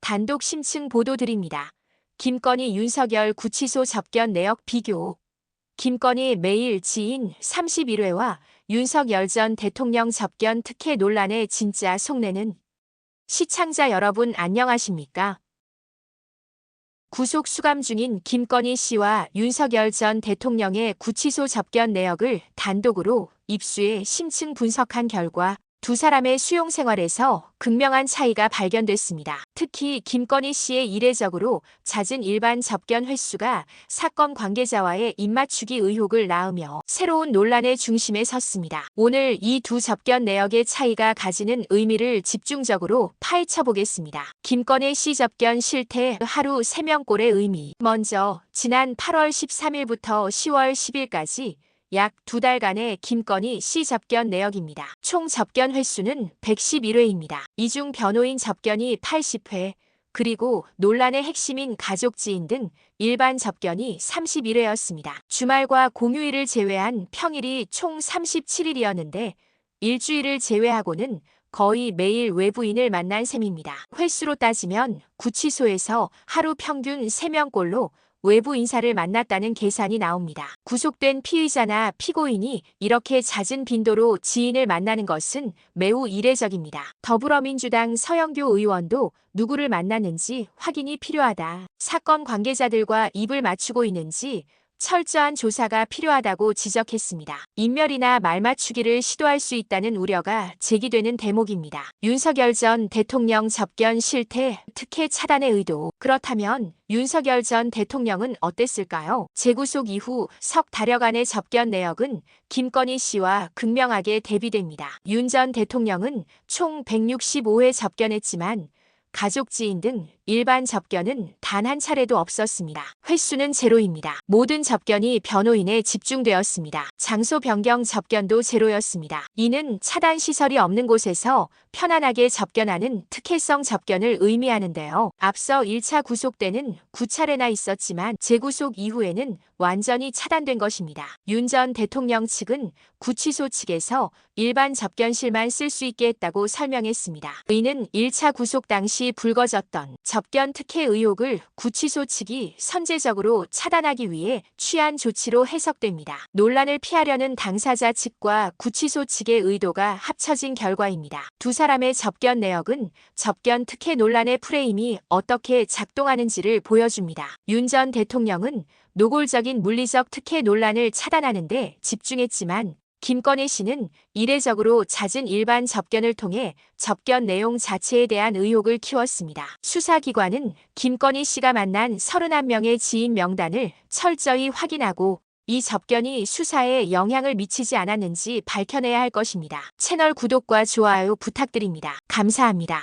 단독 심층 보도 드립니다. 김건희 윤석열 구치소 접견 내역 비교. 김건희 매일 지인 31회와 윤석열 전 대통령 접견 특혜 논란의 진짜 속내는? 시청자 여러분 안녕하십니까? 구속 수감 중인 김건희 씨와 윤석열 전 대통령의 구치소 접견 내역을 단독으로 입수해 심층 분석한 결과 두 사람의 수용 생활에서 극명한 차이가 발견됐습니다. 특히 김건희 씨의 이례적으로 잦은 일반 접견 횟수가 사건 관계자와의 입맞추기 의혹을 낳으며 새로운 논란의 중심에 섰습니다. 오늘 이 두 접견 내역의 차이가 가지는 의미를 집중적으로 파헤쳐 보겠습니다. 김건희 씨 접견 실태 하루 3명꼴의 의미. 먼저 지난 8월 13일부터 10월 10일까지 약 2달간의 김건희 씨 접견 내역입니다. 총 접견 횟수는 111회입니다. 이 중 변호인 접견이 80회, 그리고 논란의 핵심인 가족 지인 등 일반 접견이 31회였습니다. 주말과 공휴일을 제외한 평일이 총 37일이었는데 일주일을 제외하고는 거의 매일 외부인을 만난 셈입니다. 횟수로 따지면 구치소에서 하루 평균 3명꼴로 외부 인사를 만났다는 계산이 나옵니다. 구속된 피의자나 피고인이 이렇게 잦은 빈도로 지인을 만나는 것은 매우 이례적입니다. 더불어민주당 서영교 의원도 누구를 만났는지 확인이 필요하다. 사건 관계자들과 입을 맞추고 있는지 철저한 조사가 필요하다고 지적했습니다. 인멸이나 말맞추기를 시도할 수 있다는 우려가 제기되는 대목입니다. 윤석열 전 대통령 접견 실태, 특혜 차단의 의도. 그렇다면 윤석열 전 대통령은 어땠을까요? 재구속 이후 석 달여간의 접견 내역은 김건희 씨와 극명하게 대비됩니다. 윤 전 대통령은 총 165회 접견했지만 가족 지인 등 일반 접견은 단 한 차례도 없었습니다. 횟수는 제로입니다. 모든 접견이 변호인에 집중되었습니다. 장소 변경 접견도 제로였습니다. 이는 차단 시설이 없는 곳에서 편안하게 접견하는 특혜성 접견을 의미하는데요. 앞서 1차 구속 때는 9차례나 있었지만 재구속 이후에는 완전히 차단된 것입니다. 윤 전 대통령 측은 구치소 측에서 일반 접견실만 쓸 수 있게 했다고 설명했습니다. 이는 1차 구속 당시 불거졌던 접견 특혜 의혹을 구치소 측이 선제적으로 차단하기 위해 취한 조치로 해석됩니다. 논란을 피하려는 당사자 측과 구치소 측의 의도가 합쳐진 결과입니다. 두 사람의 접견 내역은 접견 특혜 논란의 프레임이 어떻게 작동하는지를 보여줍니다. 윤 전 대통령은 노골적인 물리적 특혜 논란을 차단하는 데 집중했지만 김건희 씨는 이례적으로 잦은 일반 접견을 통해 접견 내용 자체에 대한 의혹을 키웠습니다. 수사기관은 김건희 씨가 만난 31명의 지인 명단을 철저히 확인하고 이 접견이 수사에 영향을 미치지 않았는지 밝혀내야 할 것입니다. 채널 구독과 좋아요 부탁드립니다. 감사합니다.